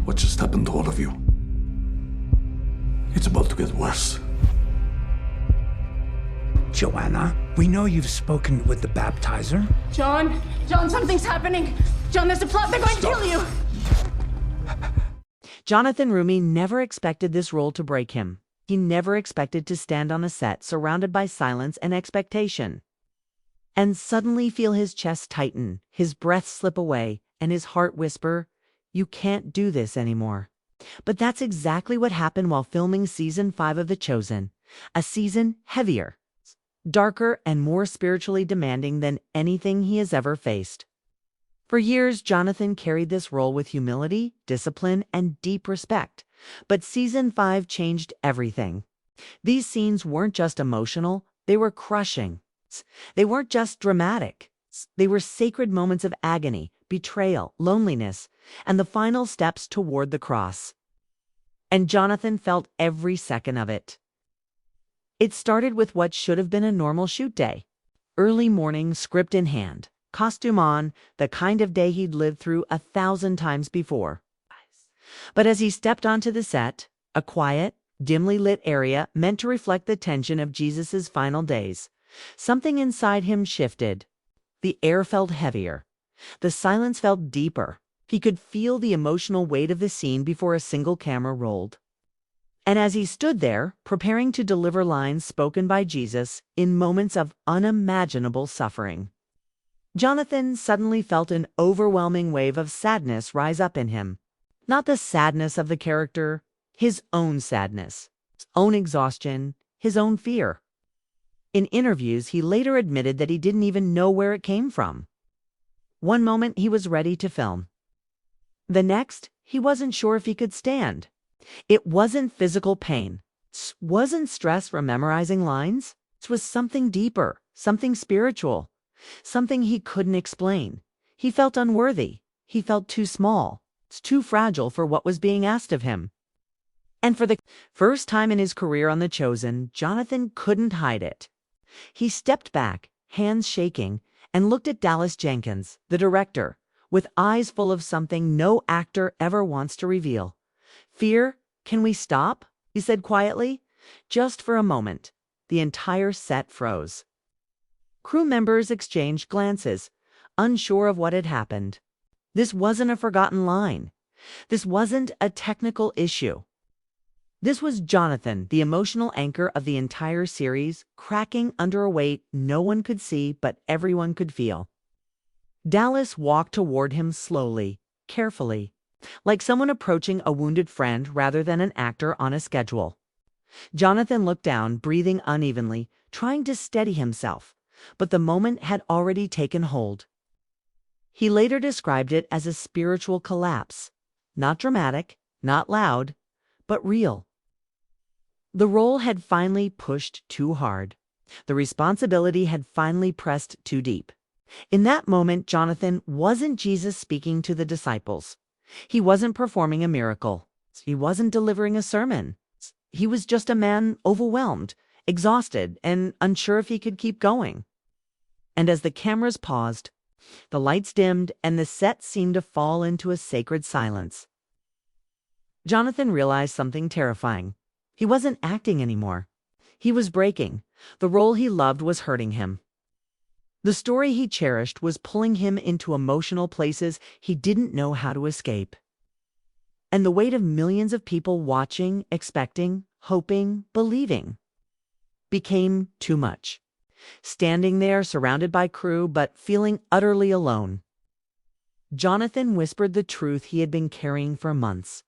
What just happened to all of you? It's about to get worse. Joanna, we know you've spoken with the baptizer. John, something's happening. John, there's a plot. They're going to kill you. Jonathan Roumie never expected this role to break him. He never expected to stand on a set surrounded by silence and expectation, and suddenly feel his chest tighten, his breath slip away, and his heart whisper, "You can't do this anymore." But that's exactly what happened while filming Season 5 of The Chosen, a season heavier, darker, and more spiritually demanding than anything he has ever faced. For years, Jonathan carried this role with humility, discipline, and deep respect. But Season 5 changed everything. These scenes weren't just emotional, they were crushing. They weren't just dramatic. They were sacred moments of agony, betrayal, loneliness, and the final steps toward the cross. And Jonathan felt every second of it. It started with what should have been a normal shoot day. Early morning, script in hand, costume on, the kind of day he'd lived through 1,000 times before. But as he stepped onto the set, a quiet, dimly lit area meant to reflect the tension of Jesus' final days, something inside him shifted. The air felt heavier. The silence felt deeper. He could feel the emotional weight of the scene before a single camera rolled. And as he stood there, preparing to deliver lines spoken by Jesus in moments of unimaginable suffering, Jonathan suddenly felt an overwhelming wave of sadness rise up in him. Not the sadness of the character, his own sadness, his own exhaustion, his own fear. In interviews, he later admitted that he didn't even know where it came from. One moment he was ready to film. The next, he wasn't sure if he could stand. It wasn't physical pain. It wasn't stress from memorizing lines. It was something deeper, something spiritual, something he couldn't explain. He felt unworthy. He felt too small. It's too fragile for what was being asked of him. And for the first time in his career on The Chosen, Jonathan couldn't hide it. He stepped back, hands shaking, and looked at Dallas Jenkins, the director, with eyes full of something no actor ever wants to reveal. "Fear, can we stop?" he said quietly. Just for a moment, the entire set froze. Crew members exchanged glances, unsure of what had happened. This wasn't a forgotten line. This wasn't a technical issue. This was Jonathan, the emotional anchor of the entire series, cracking under a weight no one could see but everyone could feel. Dallas walked toward him slowly, carefully, like someone approaching a wounded friend rather than an actor on a schedule. Jonathan looked down, breathing unevenly, trying to steady himself, but the moment had already taken hold. He later described it as a spiritual collapse. Not dramatic, not loud, but real. The role had finally pushed too hard. The responsibility had finally pressed too deep. In that moment, Jonathan wasn't Jesus speaking to the disciples. He wasn't performing a miracle. He wasn't delivering a sermon. He was just a man overwhelmed, exhausted, and unsure if he could keep going. And as the cameras paused, the lights dimmed, and the set seemed to fall into a sacred silence, Jonathan realized something terrifying. He wasn't acting anymore. He was breaking. The role he loved was hurting him. The story he cherished was pulling him into emotional places he didn't know how to escape. And the weight of millions of people watching, expecting, hoping, believing became too much. Standing there, surrounded by crew, but feeling utterly alone, Jonathan whispered the truth he had been carrying for months.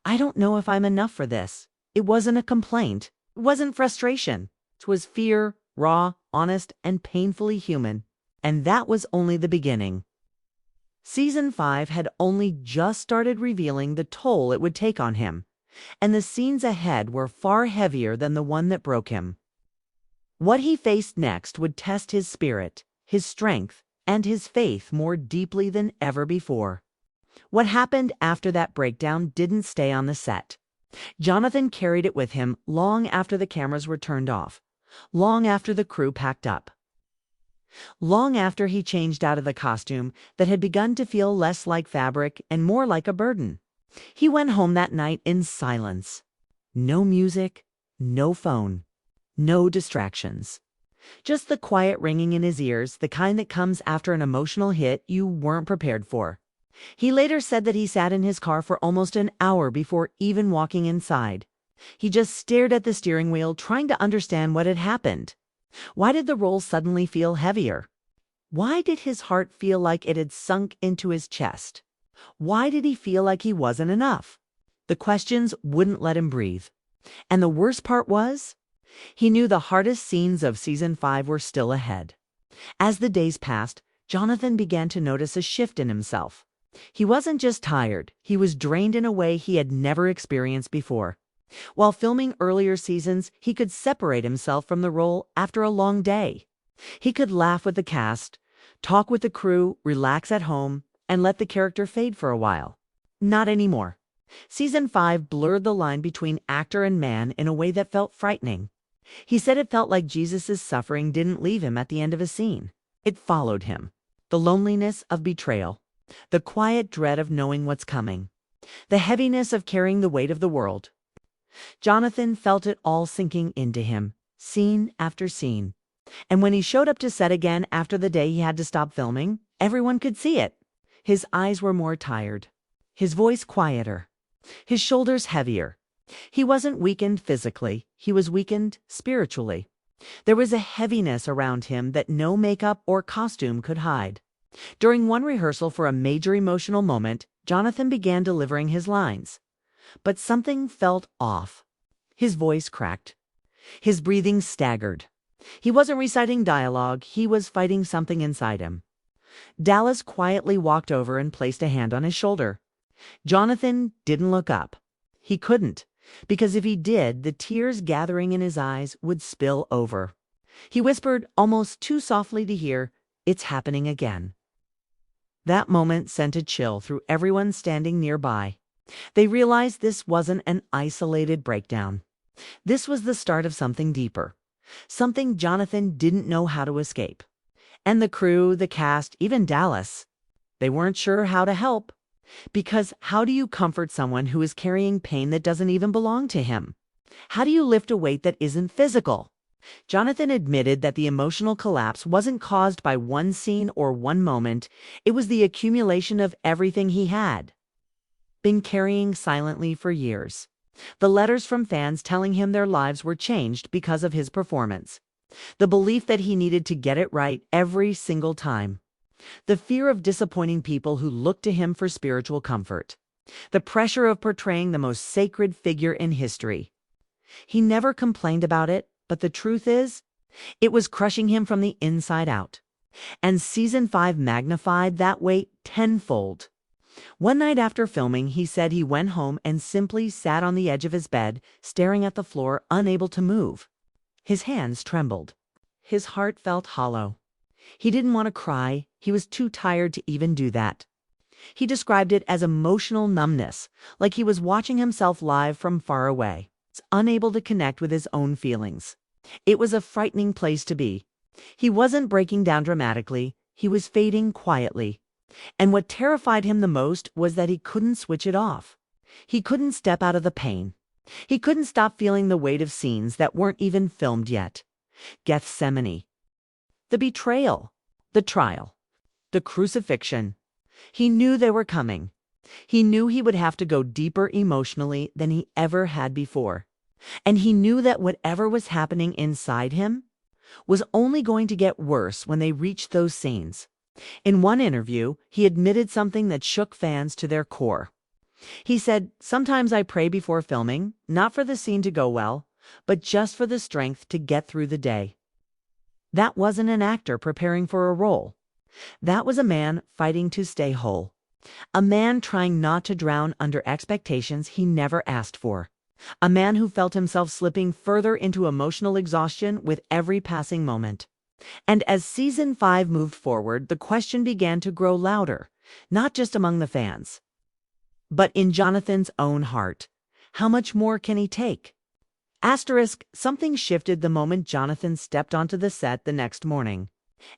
"I don't know if I'm enough for this." It wasn't a complaint. It wasn't frustration. It was fear, raw, honest, and painfully human. And that was only the beginning. Season 5 had only just started revealing the toll it would take on him, and the scenes ahead were far heavier than the one that broke him. What he faced next would test his spirit, his strength, and his faith more deeply than ever before. What happened after that breakdown didn't stay on the set. Jonathan carried it with him long after the cameras were turned off, long after the crew packed up, long after he changed out of the costume that had begun to feel less like fabric and more like a burden. He went home that night in silence. No music, no phone, no distractions. Just the quiet ringing in his ears, the kind that comes after an emotional hit you weren't prepared for. He later said that he sat in his car for almost an hour before even walking inside. He just stared at the steering wheel, trying to understand what had happened. Why did the role suddenly feel heavier? Why did his heart feel like it had sunk into his chest? Why did he feel like he wasn't enough? The questions wouldn't let him breathe. And the worst part was, he knew the hardest scenes of season 5 were still ahead. As the days passed, Jonathan began to notice a shift in himself. He wasn't just tired, he was drained in a way he had never experienced before. While filming earlier seasons, he could separate himself from the role after a long day. He could laugh with the cast, talk with the crew, relax at home, and let the character fade for a while. Not anymore. Season 5 blurred the line between actor and man in a way that felt frightening. He said it felt like Jesus' suffering didn't leave him at the end of a scene. It followed him. The loneliness of betrayal, the quiet dread of knowing what's coming, the heaviness of carrying the weight of the world. Jonathan felt it all sinking into him, scene after scene. And when he showed up to set again after the day he had to stop filming, everyone could see it. His eyes were more tired, his voice quieter, his shoulders heavier. He wasn't weakened physically, he was weakened spiritually. There was a heaviness around him that no makeup or costume could hide. During one rehearsal for a major emotional moment, Jonathan began delivering his lines. But something felt off. His voice cracked. His breathing staggered. He wasn't reciting dialogue, he was fighting something inside him. Dallas quietly walked over and placed a hand on his shoulder. Jonathan didn't look up. He couldn't, because if he did, the tears gathering in his eyes would spill over. He whispered almost too softly to hear, "It's happening again." That moment sent a chill through everyone standing nearby. They realized this wasn't an isolated breakdown. This was the start of something deeper, something Jonathan didn't know how to escape. And the crew, the cast, even Dallas, they weren't sure how to help. Because how do you comfort someone who is carrying pain that doesn't even belong to him? How do you lift a weight that isn't physical? Jonathan admitted that the emotional collapse wasn't caused by one scene or one moment. It was the accumulation of everything he had been carrying silently for years. The letters from fans telling him their lives were changed because of his performance. The belief that he needed to get it right every single time. The fear of disappointing people who looked to him for spiritual comfort. The pressure of portraying the most sacred figure in history. He never complained about it, but the truth is, it was crushing him from the inside out. And season 5 magnified that weight tenfold. One night after filming, he said he went home and simply sat on the edge of his bed, staring at the floor, unable to move. His hands trembled. His heart felt hollow. He didn't want to cry. He was too tired to even do that. He described it as emotional numbness, like he was watching himself live from far away, unable to connect with his own feelings. It was a frightening place to be. He wasn't breaking down dramatically. He was fading quietly. And what terrified him the most was that he couldn't switch it off. He couldn't step out of the pain. He couldn't stop feeling the weight of scenes that weren't even filmed yet. Gethsemane. The betrayal. The trial. The crucifixion. He knew they were coming. He knew he would have to go deeper emotionally than he ever had before. And he knew that whatever was happening inside him was only going to get worse when they reached those scenes. In one interview, he admitted something that shook fans to their core. He said, "Sometimes I pray before filming, not for the scene to go well, but just for the strength to get through the day." That wasn't an actor preparing for a role. That was a man fighting to stay whole. A man trying not to drown under expectations he never asked for. A man who felt himself slipping further into emotional exhaustion with every passing moment. And as season 5 moved forward, the question began to grow louder, not just among the fans, but in Jonathan's own heart. How much more can he take? Something shifted the moment Jonathan stepped onto the set the next morning.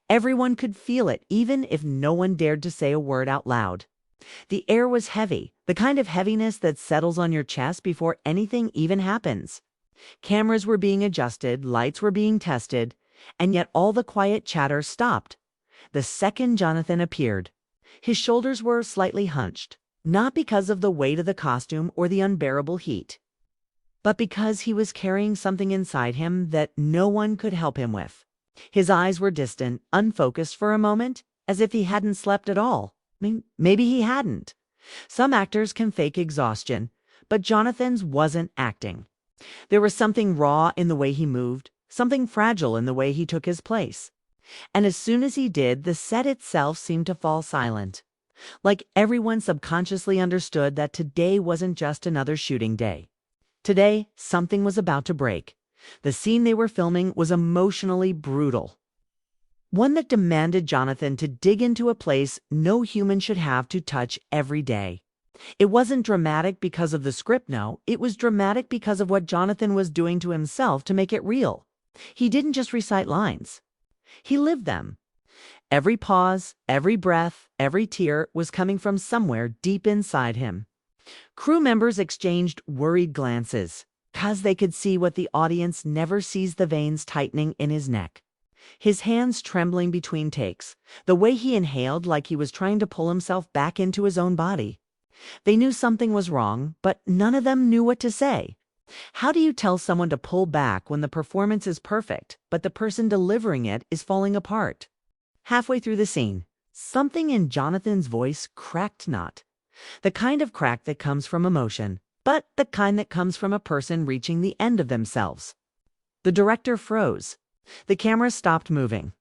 Everyone could feel it, even if no one dared to say a word out loud. The air was heavy, the kind of heaviness that settles on your chest before anything even happens. Cameras were being adjusted, lights were being tested, and yet all the quiet chatter stopped. The second Jonathan appeared, his shoulders were slightly hunched, not because of the weight of the costume or the unbearable heat, but because he was carrying something inside him that no one could help him with. His eyes were distant, unfocused for a moment, as if he hadn't slept at all. Maybe he hadn't. Some actors can fake exhaustion, but Jonathan's wasn't acting. There was something raw in the way he moved, something fragile in the way he took his place. And as soon as he did, the set itself seemed to fall silent. Like everyone subconsciously understood that today wasn't just another shooting day. Today, something was about to break. The scene they were filming was emotionally brutal. One that demanded Jonathan to dig into a place no human should have to touch every day. It wasn't dramatic because of the script, no. It was dramatic because of what Jonathan was doing to himself to make it real. He didn't just recite lines. He lived them. Every pause, every breath, every tear was coming from somewhere deep inside him. Crew members exchanged worried glances, 'cause they could see what the audience never sees: the veins tightening in his neck, his hands trembling between takes, the way he inhaled like he was trying to pull himself back into his own body. They knew something was wrong, but none of them knew what to say. How do you tell someone to pull back when the performance is perfect, but the person delivering it is falling apart? Halfway through the scene, something in Jonathan's voice cracked not. The kind of crack that comes from emotion, but the kind that comes from a person reaching the end of themselves. The director froze. The camera stopped moving.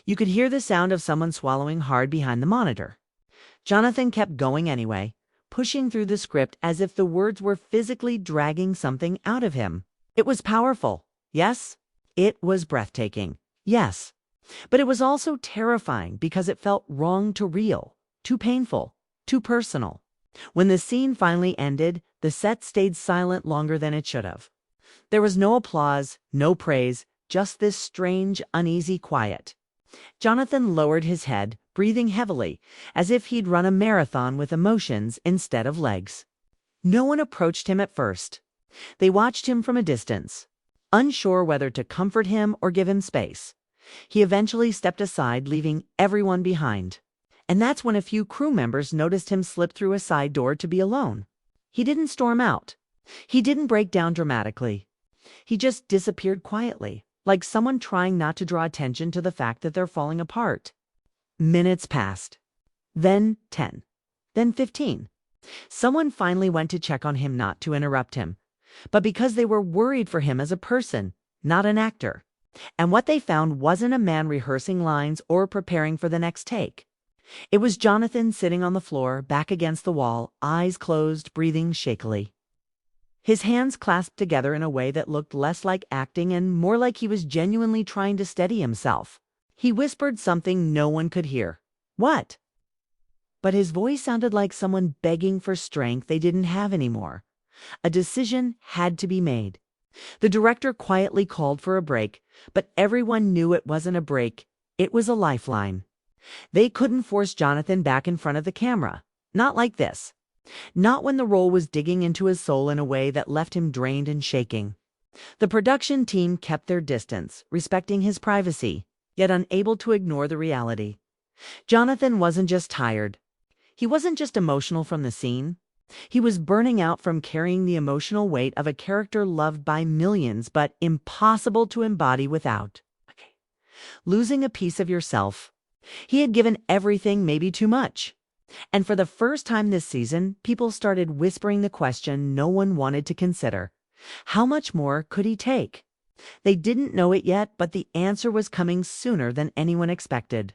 You could hear the sound of someone swallowing hard behind the monitor. Jonathan kept going anyway, pushing through the script as if the words were physically dragging something out of him. It was powerful, yes. It was breathtaking, yes. But it was also terrifying because it felt wrong to real, too painful, too personal. When the scene finally ended, the set stayed silent longer than it should have. There was no applause, no praise, just this strange, uneasy quiet. Jonathan lowered his head, breathing heavily, as if he'd run a marathon with emotions instead of legs. No one approached him at first. They watched him from a distance, unsure whether to comfort him or give him space. He eventually stepped aside, leaving everyone behind. And that's when a few crew members noticed him slip through a side door to be alone. He didn't storm out. He didn't break down dramatically. He just disappeared quietly, like someone trying not to draw attention to the fact that they're falling apart. Minutes passed. Then 10. Then 15. Someone finally went to check on him, not to interrupt him, but because they were worried for him as a person, not an actor. And what they found wasn't a man rehearsing lines or preparing for the next take. It was Jonathan sitting on the floor, back against the wall, eyes closed, breathing shakily. His hands clasped together in a way that looked less like acting and more like he was genuinely trying to steady himself. He whispered something no one could hear. What? But his voice sounded like someone begging for strength they didn't have anymore. A decision had to be made. The director quietly called for a break, but everyone knew it wasn't a break. It was a lifeline. They couldn't force Jonathan back in front of the camera. Not like this. Not when the role was digging into his soul in a way that left him drained and shaking. The production team kept their distance, respecting his privacy, yet unable to ignore the reality. Jonathan wasn't just tired. He wasn't just emotional from the scene. He was burning out from carrying the emotional weight of a character loved by millions but impossible to embody without. Losing a piece of yourself. He had given everything, maybe too much. And for the first time this season, people started whispering the question no one wanted to consider. How much more could he take? They didn't know it yet, but the answer was coming sooner than anyone expected.